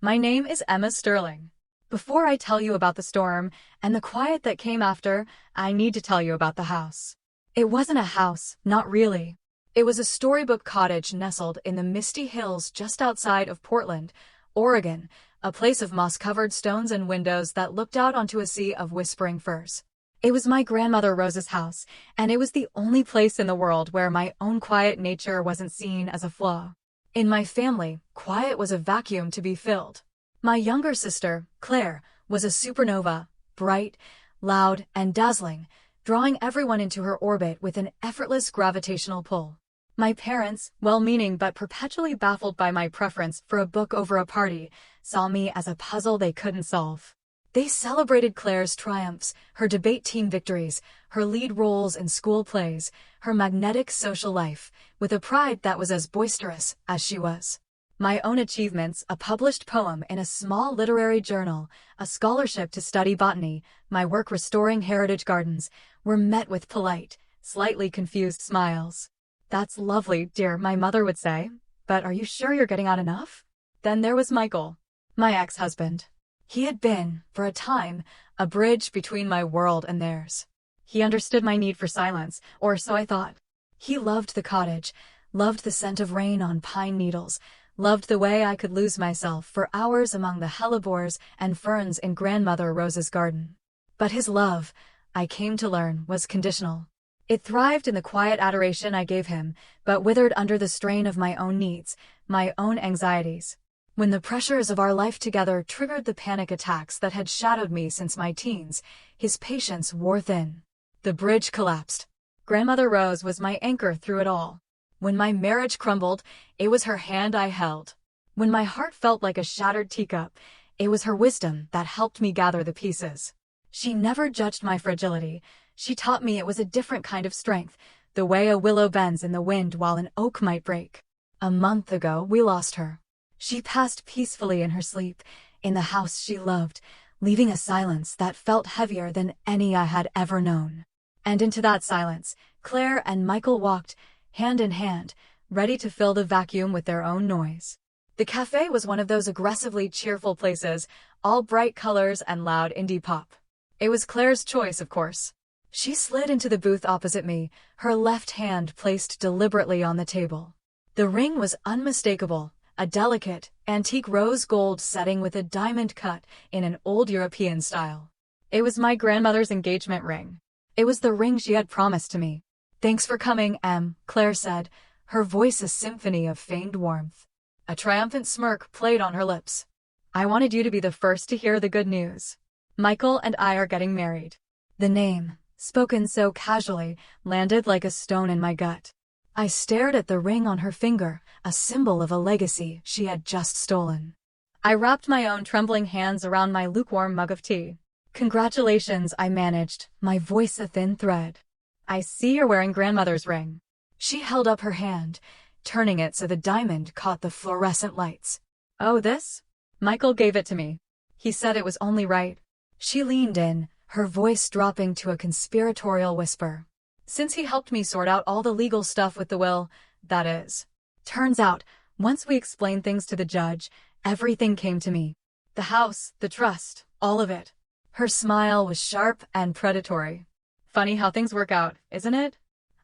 My name is Emma Sterling. Before I tell you about the storm and the quiet that came after, I need to tell you about the house. It wasn't a house, not really. It was a storybook cottage nestled in the misty hills just outside of Portland, Oregon, a place of moss-covered stones and windows that looked out onto a sea of whispering firs. It was my grandmother Rose's house, and it was the only place in the world where my own quiet nature wasn't seen as a flaw. In my family, quiet was a vacuum to be filled. My younger sister, Claire, was a supernova, bright, loud, and dazzling, drawing everyone into her orbit with an effortless gravitational pull. My parents, well-meaning but perpetually baffled by my preference for a book over a party, saw me as a puzzle they couldn't solve. They celebrated Claire's triumphs, her debate team victories, her lead roles in school plays, her magnetic social life, with a pride that was as boisterous as she was. My own achievements, a published poem in a small literary journal, a scholarship to study botany, my work restoring heritage gardens, were met with polite, slightly confused smiles. "That's lovely, dear," my mother would say, "but are you sure you're getting out enough?" Then there was Michael, my ex-husband. He had been, for a time, a bridge between my world and theirs. He understood my need for silence, or so I thought. He loved the cottage, loved the scent of rain on pine needles, loved the way I could lose myself for hours among the hellebores and ferns in Grandmother Rose's garden. But his love, I came to learn, was conditional. It thrived in the quiet adoration I gave him, but withered under the strain of my own needs, my own anxieties. When the pressures of our life together triggered the panic attacks that had shadowed me since my teens, his patience wore thin. The bridge collapsed. Grandmother Rose was my anchor through it all. When my marriage crumbled, it was her hand I held. When my heart felt like a shattered teacup, it was her wisdom that helped me gather the pieces. She never judged my fragility. She taught me it was a different kind of strength, the way a willow bends in the wind while an oak might break. A month ago, we lost her. She passed peacefully in her sleep, in the house she loved, leaving a silence that felt heavier than any I had ever known. And into that silence, Claire and Michael walked, hand in hand, ready to fill the vacuum with their own noise. The cafe was one of those aggressively cheerful places, all bright colors and loud indie pop. It was Claire's choice, of course. She slid into the booth opposite me, her left hand placed deliberately on the table. The ring was unmistakable, a delicate, antique rose gold setting with a diamond cut in an old European style. It was my grandmother's engagement ring. It was the ring she had promised to me. "Thanks for coming, Em," Claire said, her voice a symphony of feigned warmth. A triumphant smirk played on her lips. "I wanted you to be the first to hear the good news. Michael and I are getting married." The name, spoken so casually, landed like a stone in my gut. I stared at the ring on her finger, a symbol of a legacy she had just stolen. I wrapped my own trembling hands around my lukewarm mug of tea. "Congratulations," I managed, my voice a thin thread. "I see you're wearing grandmother's ring." She held up her hand, turning it so the diamond caught the fluorescent lights. "Oh, this?" "Michael gave it to me. He said it was only right." She leaned in, her voice dropping to a conspiratorial whisper. "Since he helped me sort out all the legal stuff with the will, that is. Turns out, once we explained things to the judge, everything came to me. The house, the trust, all of it." Her smile was sharp and predatory. "Funny how things work out, isn't it?"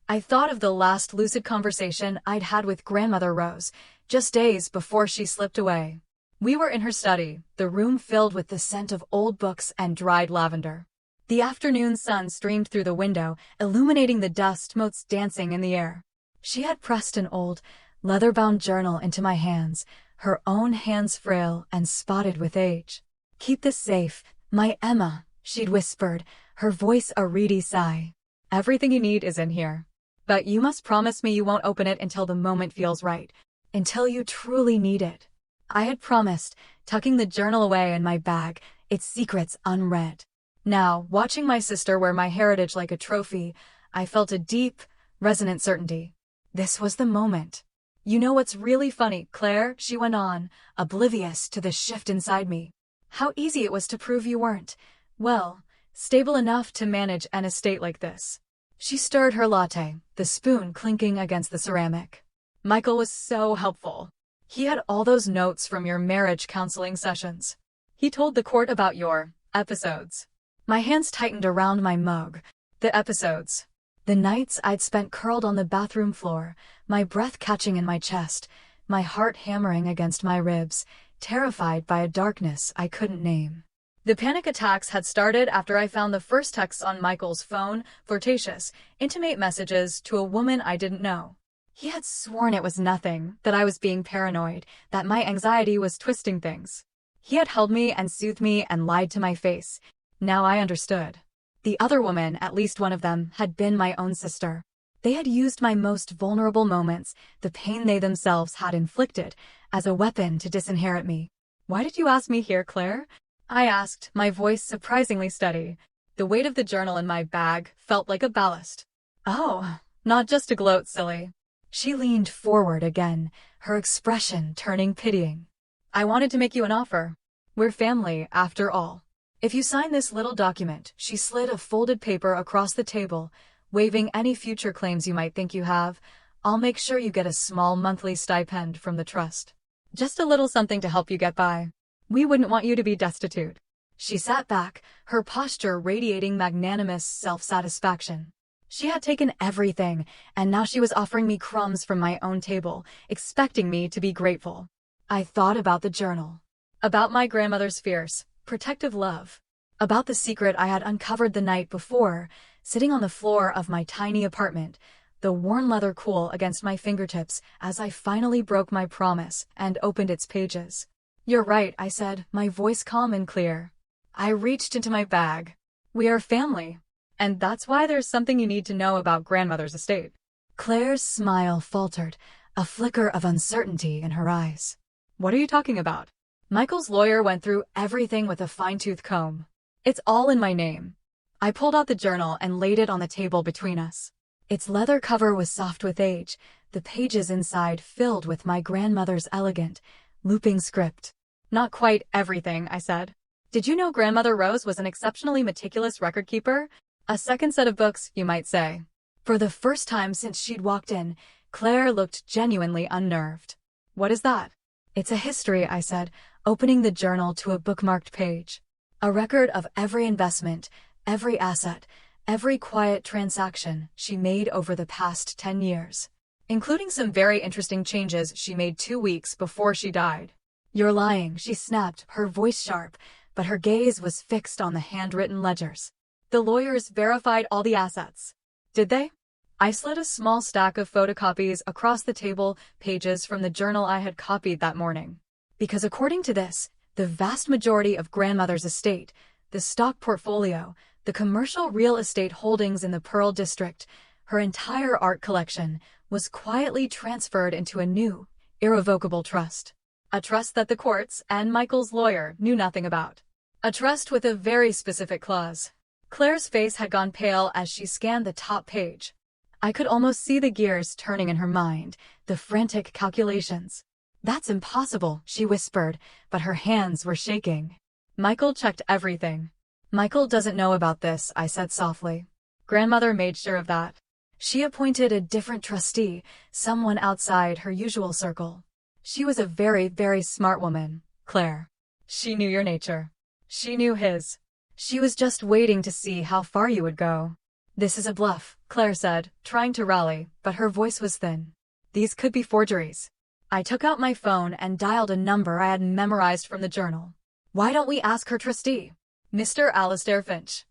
I thought of the last lucid conversation I'd had with Grandmother Rose, just days before she slipped away. We were in her study, the room filled with the scent of old books and dried lavender. The afternoon sun streamed through the window, illuminating the dust motes dancing in the air. She had pressed an old, leather-bound journal into my hands, her own hands frail and spotted with age. "Keep this safe, my Emma," she'd whispered, her voice a reedy sigh. "Everything you need is in here. But you must promise me you won't open it until the moment feels right, until you truly need it." I had promised, tucking the journal away in my bag, its secrets unread. Now, watching my sister wear my heritage like a trophy, I felt a deep, resonant certainty. This was the moment. "You know what's really funny, Claire," she went on, oblivious to the shift inside me. "How easy it was to prove you weren't, well, stable enough to manage an estate like this." She stirred her latte, the spoon clinking against the ceramic. "Michael was so helpful. He had all those notes from your marriage counseling sessions. He told the court about your episodes. My hands tightened around my mug. The episodes. The nights I'd spent curled on the bathroom floor, my breath catching in my chest, my heart hammering against my ribs, terrified by a darkness I couldn't name. The panic attacks had started after I found the first texts on Michael's phone, flirtatious, intimate messages to a woman I didn't know. He had sworn it was nothing, that I was being paranoid, that my anxiety was twisting things. He had held me and soothed me and lied to my face. Now I understood. The other woman, at least one of them, had been my own sister. They had used my most vulnerable moments, the pain they themselves had inflicted, as a weapon to disinherit me. "Why did you ask me here, Claire?" I asked, my voice surprisingly steady. The weight of the journal in my bag felt like a ballast. "Oh, not just to gloat, silly." She leaned forward again, her expression turning pitying. "I wanted to make you an offer. We're family, after all. If you sign this little document," she slid a folded paper across the table, "waiving any future claims you might think you have, I'll make sure you get a small monthly stipend from the trust. Just a little something to help you get by. We wouldn't want you to be destitute." She sat back, her posture radiating magnanimous self-satisfaction. She had taken everything, and now she was offering me crumbs from my own table, expecting me to be grateful. I thought about the journal. About my grandmother's fierce, protective love. About the secret I had uncovered the night before, sitting on the floor of my tiny apartment, the worn leather cool against my fingertips as I finally broke my promise and opened its pages. "You're right," I said, my voice calm and clear. I reached into my bag. "We are family. And that's why there's something you need to know about grandmother's estate." Claire's smile faltered, a flicker of uncertainty in her eyes. "What are you talking about?" Michael's lawyer went through everything with a fine-tooth comb. "It's all in my name." I pulled out the journal and laid it on the table between us. Its leather cover was soft with age, the pages inside filled with my grandmother's elegant, looping script. "Not quite everything," I said. "Did you know Grandmother Rose was an exceptionally meticulous record keeper? A second set of books, you might say." For the first time since she'd walked in, Claire looked genuinely unnerved. "What is that?" "It's a history," I said, opening the journal to a bookmarked page. "A record of every investment, every asset, every quiet transaction she made over the past 10 years. Including some very interesting changes she made 2 weeks before she died." "You're lying," she snapped, her voice sharp, but her gaze was fixed on the handwritten ledgers. "The lawyers verified all the assets." "Did they?" I slid a small stack of photocopies across the table, pages from the journal I had copied that morning. "Because according to this, the vast majority of grandmother's estate, the stock portfolio, the commercial real estate holdings in the Pearl District, her entire art collection, was quietly transferred into a new, irrevocable trust. A trust that the courts and Michael's lawyer knew nothing about. A trust with a very specific clause." Claire's face had gone pale as she scanned the top page. I could almost see the gears turning in her mind, the frantic calculations. "That's impossible," she whispered, but her hands were shaking. "Michael checked everything." "Michael doesn't know about this," I said softly. "Grandmother made sure of that. She appointed a different trustee, someone outside her usual circle. She was a very, very smart woman, Claire. She knew your nature. She knew his. She was just waiting to see how far you would go." "This is a bluff," Claire said, trying to rally, but her voice was thin. "These could be forgeries." I took out my phone and dialed a number I had memorized from the journal. "Why don't we ask her trustee?" "Mr. Alistair Finch.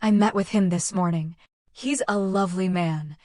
I met with him this morning. He's a lovely man.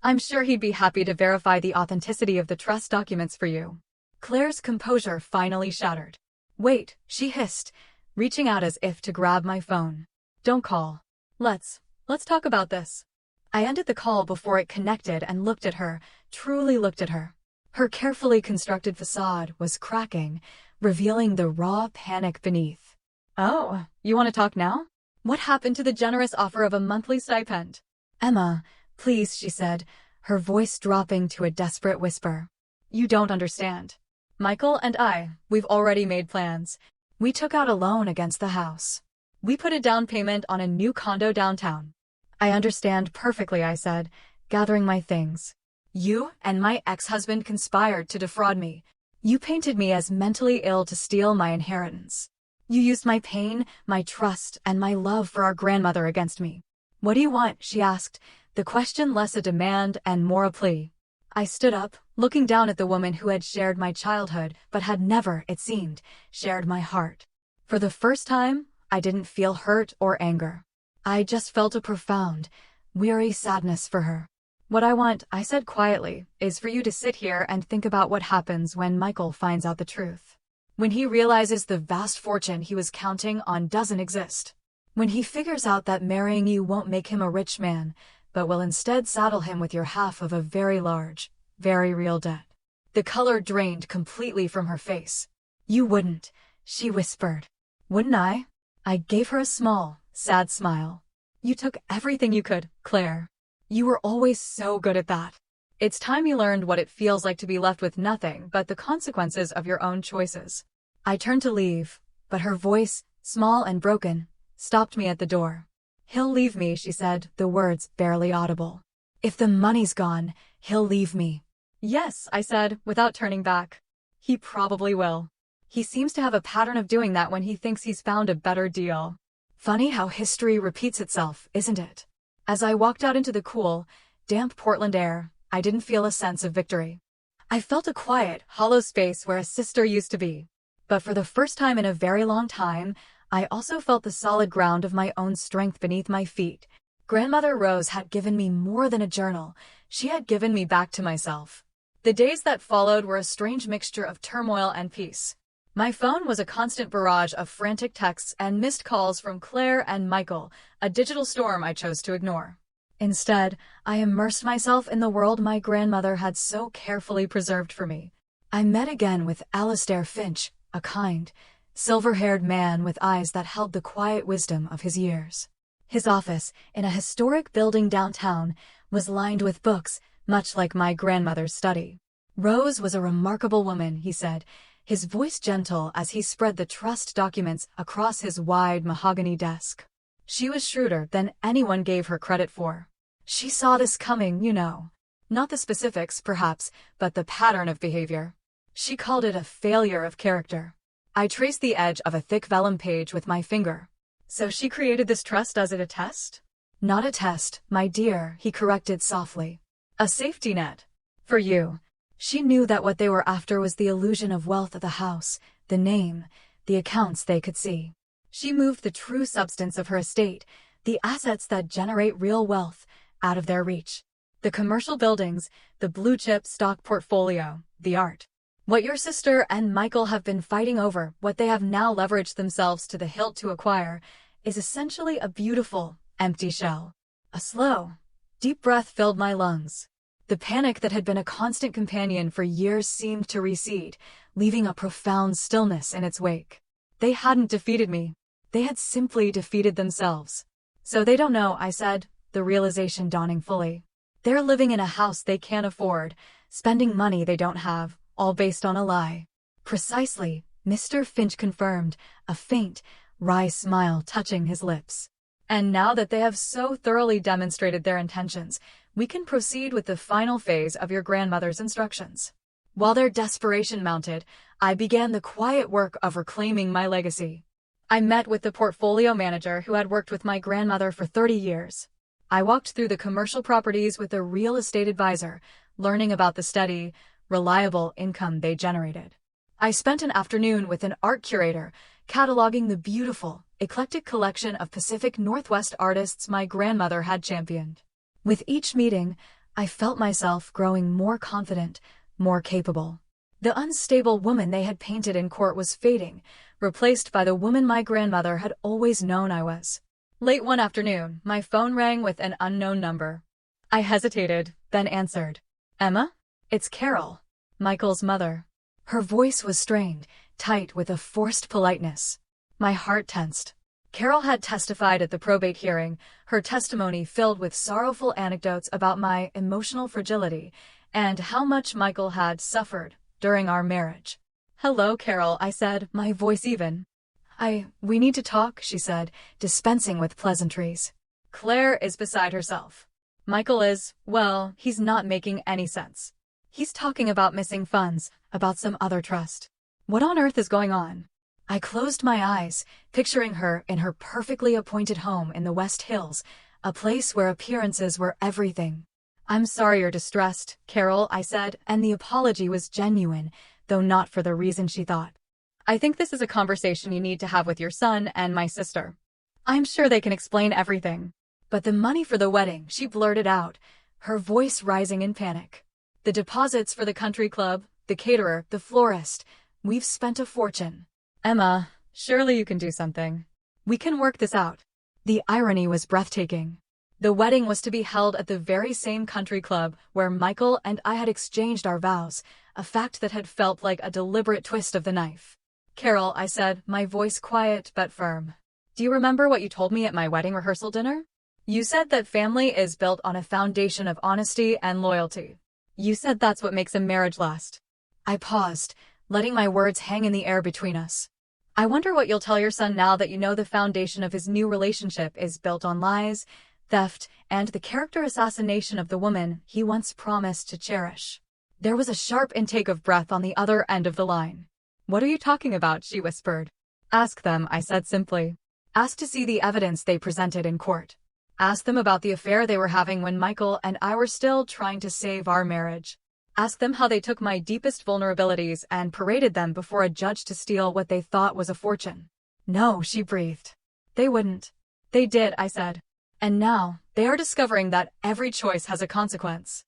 I'm sure he'd be happy to verify the authenticity of the trust documents for you." Claire's composure finally shattered. "Wait," she hissed, reaching out as if to grab my phone. "Don't call. Let's talk about this." I ended the call before it connected and looked at her, truly looked at her. Her carefully constructed facade was cracking, revealing the raw panic beneath. "Oh, you want to talk now? What happened to the generous offer of a monthly stipend?" "Emma, please," she said, her voice dropping to a desperate whisper. "You don't understand. Michael and we've already made plans. We took out a loan against the house. We put a down payment on a new condo downtown." "I understand perfectly," I said, gathering my things. "You and my ex-husband conspired to defraud me. You painted me as mentally ill to steal my inheritance. You used my pain, my trust, and my love for our grandmother against me. What do you want? She asked, the question less a demand and more a plea. I stood up, looking down at the woman who had shared my childhood but had never, it seemed, shared my heart. For the first time, I didn't feel hurt or anger. I just felt a profound, weary sadness for her. What I want, I said quietly, is for you to sit here and think about what happens when Michael finds out the truth. When he realizes the vast fortune he was counting on doesn't exist. When he figures out that marrying you won't make him a rich man, but will instead saddle him with your half of a very large, very real debt. The color drained completely from her face. You wouldn't, she whispered. Wouldn't I? I gave her a small, sad smile. You took everything you could, Claire. You were always so good at that. It's time you learned what it feels like to be left with nothing but the consequences of your own choices. I turned to leave, but her voice, small and broken, stopped me at the door. He'll leave me, she said, the words barely audible. If the money's gone, he'll leave me. Yes, I said, without turning back. He probably will. He seems to have a pattern of doing that when he thinks he's found a better deal. Funny how history repeats itself, isn't it? As I walked out into the cool, damp Portland air, I didn't feel a sense of victory. I felt a quiet, hollow space where a sister used to be. But for the first time in a very long time, I also felt the solid ground of my own strength beneath my feet. Grandmother Rose had given me more than a journal. She had given me back to myself. The days that followed were a strange mixture of turmoil and peace. My phone was a constant barrage of frantic texts and missed calls from Claire and Michael, a digital storm I chose to ignore. Instead, I immersed myself in the world my grandmother had so carefully preserved for me. I met again with Alistair Finch, a kind, silver-haired man with eyes that held the quiet wisdom of his years. His office, in a historic building downtown, was lined with books, much like my grandmother's study. Rose was a remarkable woman, he said, his voice gentle as he spread the trust documents across his wide mahogany desk. She was shrewder than anyone gave her credit for. She saw this coming, you know. Not the specifics, perhaps, but the pattern of behavior. She called it a failure of character. I traced the edge of a thick vellum page with my finger. So she created this trust as it a test? Not a test, my dear, he corrected softly. A safety net. For you. She knew that what they were after was the illusion of wealth of the house, the name, the accounts they could see. She moved the true substance of her estate, the assets that generate real wealth, out of their reach. The commercial buildings, the blue-chip stock portfolio, the art. What your sister and Michael have been fighting over, what they have now leveraged themselves to the hilt to acquire, is essentially a beautiful, empty shell. A slow, deep breath filled my lungs. The panic that had been a constant companion for years seemed to recede, leaving a profound stillness in its wake. They hadn't defeated me. They had simply defeated themselves. So they don't know, I said, the realization dawning fully. They're living in a house they can't afford, spending money they don't have, all based on a lie. Precisely, Mr. Finch confirmed, a faint, wry smile touching his lips. And now that they have so thoroughly demonstrated their intentions, we can proceed with the final phase of your grandmother's instructions. While their desperation mounted, I began the quiet work of reclaiming my legacy. I met with the portfolio manager who had worked with my grandmother for 30 years. I walked through the commercial properties with a real estate advisor, learning about the steady, reliable income they generated. I spent an afternoon with an art curator, cataloging the beautiful, eclectic collection of Pacific Northwest artists my grandmother had championed. With each meeting, I felt myself growing more confident, more capable. The unstable woman they had painted in court was fading, replaced by the woman my grandmother had always known I was. Late one afternoon, my phone rang with an unknown number. I hesitated, then answered. Emma? It's Carol, Michael's mother. Her voice was strained, tight with a forced politeness. My heart tensed. Carol had testified at the probate hearing, her testimony filled with sorrowful anecdotes about my emotional fragility and how much Michael had suffered during our marriage. Hello, Carol, I said, my voice even. We need to talk, she said, dispensing with pleasantries. Claire is beside herself. Michael is, well, he's not making any sense. He's talking about missing funds, about some other trust. What on earth is going on? I closed my eyes, picturing her in her perfectly appointed home in the West Hills, a place where appearances were everything. I'm sorry you're distressed, Carol, I said, and the apology was genuine, though not for the reason she thought. I think this is a conversation you need to have with your son and my sister. I'm sure they can explain everything. But the money for the wedding, she blurted out, her voice rising in panic. The deposits for the country club, the caterer, the florist. We've spent a fortune. Emma, surely you can do something. We can work this out. The irony was breathtaking. The wedding was to be held at the very same country club where Michael and I had exchanged our vows, a fact that had felt like a deliberate twist of the knife. Carol, I said, my voice quiet but firm. Do you remember what you told me at my wedding rehearsal dinner? You said that family is built on a foundation of honesty and loyalty. You said that's what makes a marriage last. I paused, letting my words hang in the air between us. I wonder what you'll tell your son now that you know the foundation of his new relationship is built on lies, theft, and the character assassination of the woman he once promised to cherish. There was a sharp intake of breath on the other end of the line. What are you talking about? She whispered. Ask them, I said simply. Ask to see the evidence they presented in court. Ask them about the affair they were having when Michael and I were still trying to save our marriage. Ask them how they took my deepest vulnerabilities and paraded them before a judge to steal what they thought was a fortune. No, she breathed. They wouldn't. They did, I said. And now, they are discovering that every choice has a consequence.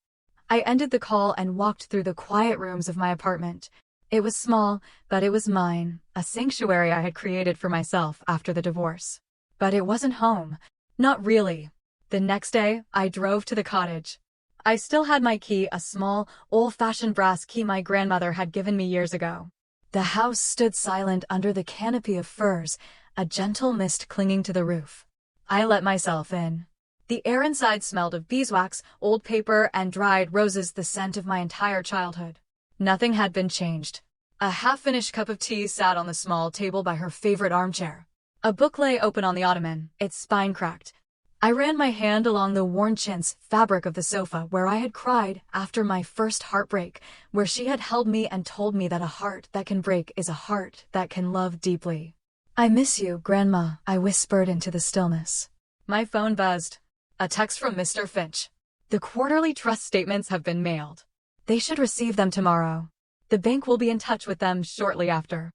I ended the call and walked through the quiet rooms of my apartment. It was small, but it was mine, a sanctuary I had created for myself after the divorce. But it wasn't home. Not really. The next day, I drove to the cottage. I still had my key, a small, old-fashioned brass key my grandmother had given me years ago. The house stood silent under the canopy of firs, a gentle mist clinging to the roof. I let myself in. The air inside smelled of beeswax, old paper, and dried roses, the scent of my entire childhood. Nothing had been changed. A half-finished cup of tea sat on the small table by her favorite armchair. A book lay open on the ottoman, its spine cracked. I ran my hand along the worn chintz fabric of the sofa where I had cried after my first heartbreak, where she had held me and told me that a heart that can break is a heart that can love deeply. I miss you, Grandma, I whispered into the stillness. My phone buzzed. A text from Mr. Finch. The quarterly trust statements have been mailed. They should receive them tomorrow. The bank will be in touch with them shortly after.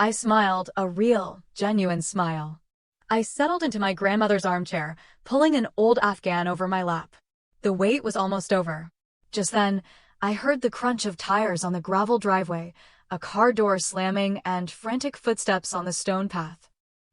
I smiled, a real, genuine smile. I settled into my grandmother's armchair, pulling an old Afghan over my lap. The wait was almost over. Just then, I heard the crunch of tires on the gravel driveway, a car door slamming, and frantic footsteps on the stone path.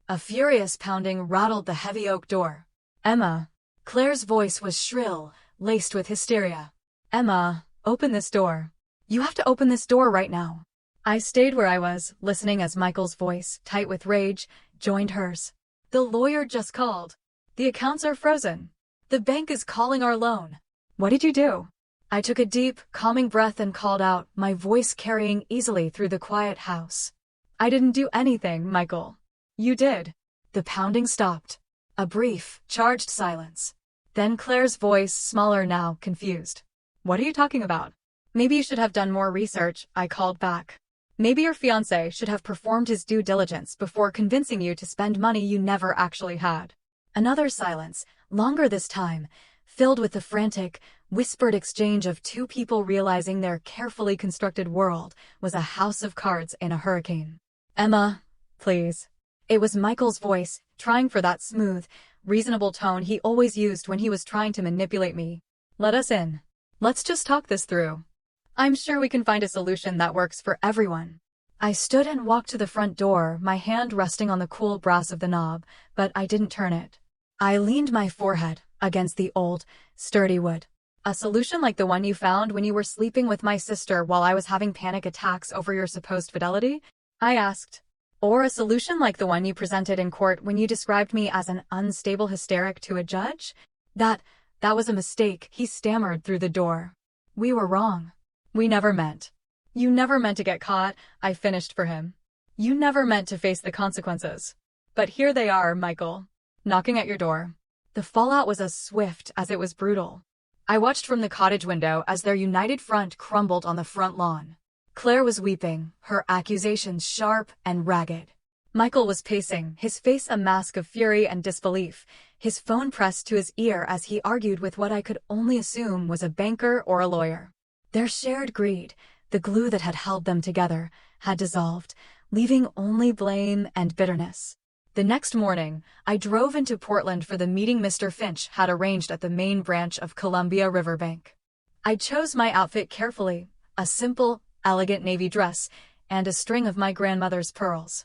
A furious pounding rattled the heavy oak door. Emma. Claire's voice was shrill, laced with hysteria. Emma, open this door. You have to open this door right now. I stayed where I was, listening as Michael's voice, tight with rage, joined hers. The lawyer just called. The accounts are frozen. The bank is calling our loan. What did you do? I took a deep, calming breath and called out, my voice carrying easily through the quiet house. I didn't do anything, Michael. You did. The pounding stopped. A brief, charged silence. Then Claire's voice, smaller now, confused. What are you talking about? Maybe you should have done more research, I called back. Maybe your fiancé should have performed his due diligence before convincing you to spend money you never actually had. Another silence, longer this time, filled with the frantic, whispered exchange of two people realizing their carefully constructed world was a house of cards in a hurricane. Emma, please. It was Michael's voice, trying for that smooth, reasonable tone he always used when he was trying to manipulate me. Let us in. Let's just talk this through. I'm sure we can find a solution that works for everyone. I stood and walked to the front door, my hand resting on the cool brass of the knob, but I didn't turn it. I leaned my forehead against the old, sturdy wood. A solution like the one you found when you were sleeping with my sister while I was having panic attacks over your supposed fidelity? I asked. Or a solution like the one you presented in court when you described me as an unstable hysteric to a judge? That was a mistake, he stammered through the door. We were wrong. We never meant. You never meant to get caught, I finished for him. You never meant to face the consequences. But here they are, Michael. Knocking at your door. The fallout was as swift as it was brutal. I watched from the cottage window as their united front crumbled on the front lawn. Claire was weeping, her accusations sharp and ragged. Michael was pacing, his face a mask of fury and disbelief, his phone pressed to his ear as he argued with what I could only assume was a banker or a lawyer. Their shared greed, the glue that had held them together, had dissolved, leaving only blame and bitterness. The next morning, I drove into Portland for the meeting Mr. Finch had arranged at the main branch of Columbia Riverbank. I chose my outfit carefully, a simple, elegant navy dress, and a string of my grandmother's pearls.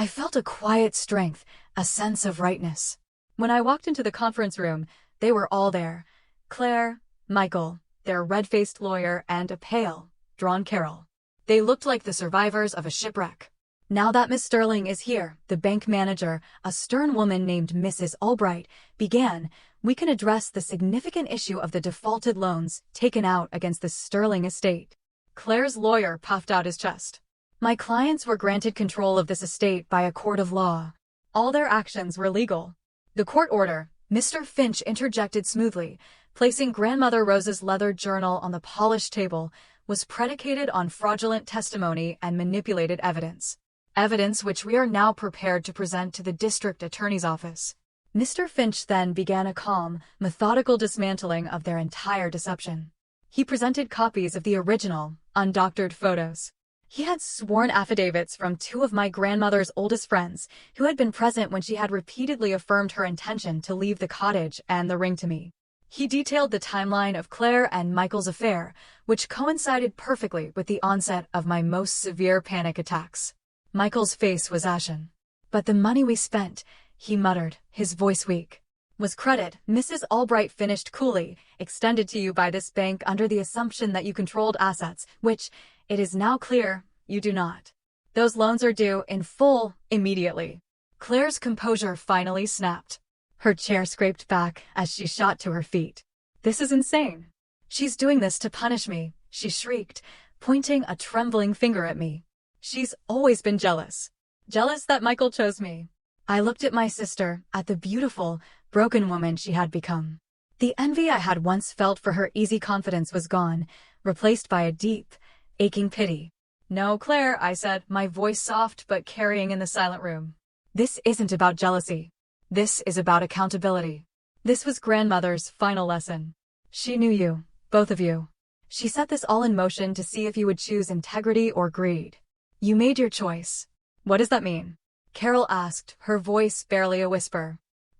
I felt a quiet strength, a sense of rightness. When I walked into the conference room, they were all there. Claire, Michael, their red-faced lawyer, and a pale, drawn Carol. They looked like the survivors of a shipwreck. Now that Miss Sterling is here, the bank manager, a stern woman named Mrs. Albright, began, we can address the significant issue of the defaulted loans taken out against the Sterling estate. Claire's lawyer puffed out his chest. My clients were granted control of this estate by a court of law. All their actions were legal. The court order, Mr. Finch interjected smoothly, placing Grandmother Rose's leather journal on the polished table, was predicated on fraudulent testimony and manipulated evidence. Evidence which we are now prepared to present to the district attorney's office. Mr. Finch then began a calm, methodical dismantling of their entire deception. He presented copies of the original, undoctored photos. He had sworn affidavits from two of my grandmother's oldest friends, who had been present when she had repeatedly affirmed her intention to leave the cottage and the ring to me. He detailed the timeline of Claire and Michael's affair, which coincided perfectly with the onset of my most severe panic attacks. Michael's face was ashen. But the money we spent, he muttered, his voice weak, was credit, Mrs. Albright finished coolly, extended to you by this bank under the assumption that you controlled assets, which, it is now clear, you do not. Those loans are due in full, immediately. Claire's composure finally snapped. Her chair scraped back as she shot to her feet. This is insane. She's doing this to punish me, she shrieked, pointing a trembling finger at me. She's always been jealous. Jealous that Michael chose me. I looked at my sister, at the beautiful, broken woman she had become. The envy I had once felt for her easy confidence was gone, replaced by a deep, aching pity. No, Claire, I said, my voice soft but carrying in the silent room. This isn't about jealousy. This is about accountability. This was Grandmother's final lesson. She knew you, both of you. She set this all in motion to see if you would choose integrity or greed. You made your choice. What does that mean? Carol asked, her voice barely a whisper.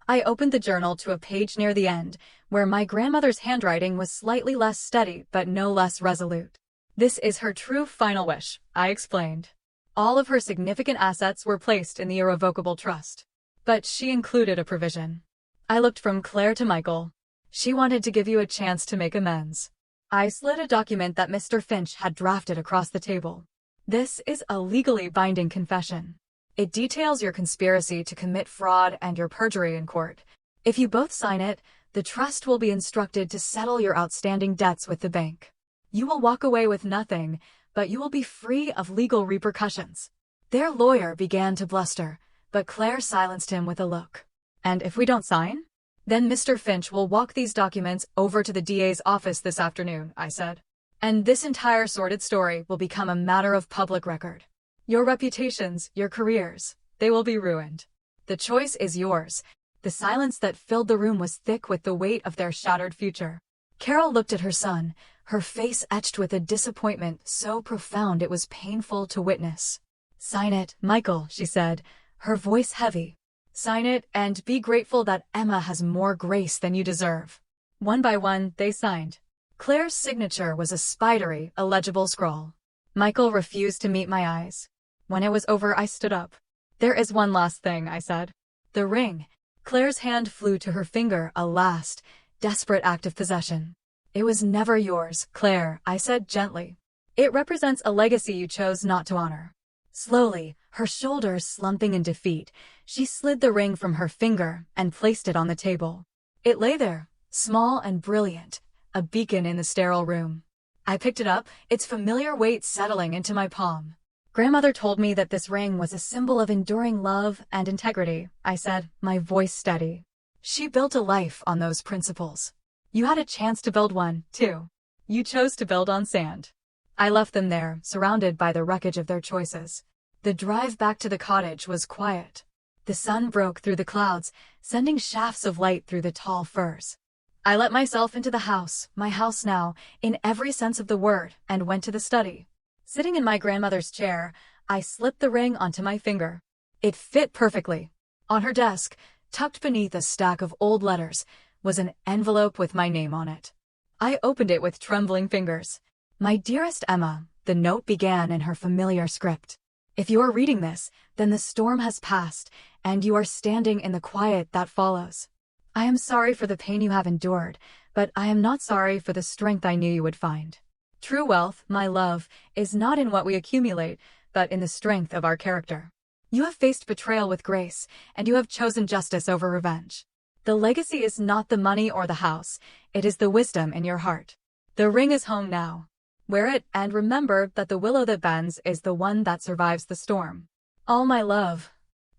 I opened the journal to a page near the end, where my grandmother's handwriting was slightly less steady but no less resolute. This is her true final wish, I explained. All of her significant assets were placed in the irrevocable trust. But she included a provision. I looked from Claire to Michael. She wanted to give you a chance to make amends. I slid a document that Mr. Finch had drafted across the table. This is a legally binding confession. It details your conspiracy to commit fraud and your perjury in court. If you both sign it, the trust will be instructed to settle your outstanding debts with the bank. You will walk away with nothing, but you will be free of legal repercussions. Their lawyer began to bluster, but Claire silenced him with a look. And if we don't sign? Then Mr. Finch will walk these documents over to the DA's office this afternoon, I said. And this entire sordid story will become a matter of public record. Your reputations, your careers, they will be ruined. The choice is yours. The silence that filled the room was thick with the weight of their shattered future. Carol looked at her son, her face etched with a disappointment so profound it was painful to witness. Sign it, Michael, she said, her voice heavy. Sign it and be grateful that Emma has more grace than you deserve. One by one, they signed. Claire's signature was a spidery, illegible scrawl. Michael refused to meet my eyes. When it was over, I stood up. There is one last thing, I said. The ring. Claire's hand flew to her finger, a last, desperate act of possession. It was never yours, Claire, I said gently. It represents a legacy you chose not to honor. Slowly, her shoulders slumping in defeat, she slid the ring from her finger and placed it on the table. It lay there, small and brilliant, a beacon in the sterile room. I picked it up, its familiar weight settling into my palm. Grandmother told me that this ring was a symbol of enduring love and integrity, I said, my voice steady. She built a life on those principles. You had a chance to build one, too. You chose to build on sand. I left them there, surrounded by the wreckage of their choices. The drive back to the cottage was quiet. The sun broke through the clouds, sending shafts of light through the tall firs. I let myself into the house, my house now, in every sense of the word, and went to the study. Sitting in my grandmother's chair, I slipped the ring onto my finger. It fit perfectly. On her desk, tucked beneath a stack of old letters, was an envelope with my name on it. I opened it with trembling fingers. My dearest Emma, the note began in her familiar script. If you are reading this, then the storm has passed, and you are standing in the quiet that follows. I am sorry for the pain you have endured, but I am not sorry for the strength I knew you would find. True wealth, my love, is not in what we accumulate, but in the strength of our character. You have faced betrayal with grace, and you have chosen justice over revenge. The legacy is not the money or the house, it is the wisdom in your heart. The ring is home now. Wear it and remember that the willow that bends is the one that survives the storm. All my love.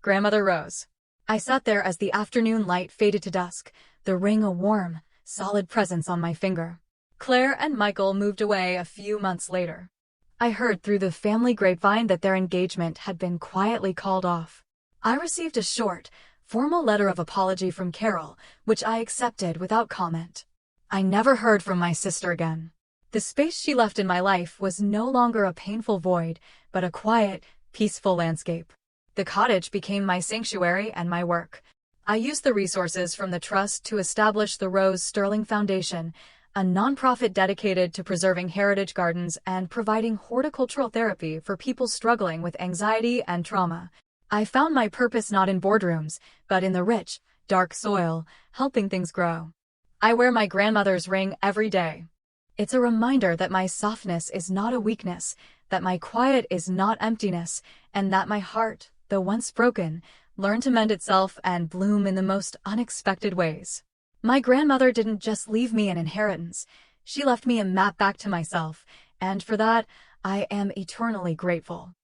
Grandmother rose. I sat there as the afternoon light faded to dusk, the ring a warm, solid presence on my finger. Claire and Michael moved away a few months later. I heard through the family grapevine that their engagement had been quietly called off. I received a short, formal letter of apology from Carol, which I accepted without comment. I never heard from my sister again. The space she left in my life was no longer a painful void, but a quiet, peaceful landscape. The cottage became my sanctuary and my work. I used the resources from the trust to establish the Rose Sterling Foundation, a nonprofit dedicated to preserving heritage gardens and providing horticultural therapy for people struggling with anxiety and trauma. I found my purpose not in boardrooms, but in the rich, dark soil, helping things grow. I wear my grandmother's ring every day. It's a reminder that my softness is not a weakness, that my quiet is not emptiness, and that my heart, though once broken, learned to mend itself and bloom in the most unexpected ways. My grandmother didn't just leave me an inheritance, she left me a map back to myself, and for that, I am eternally grateful.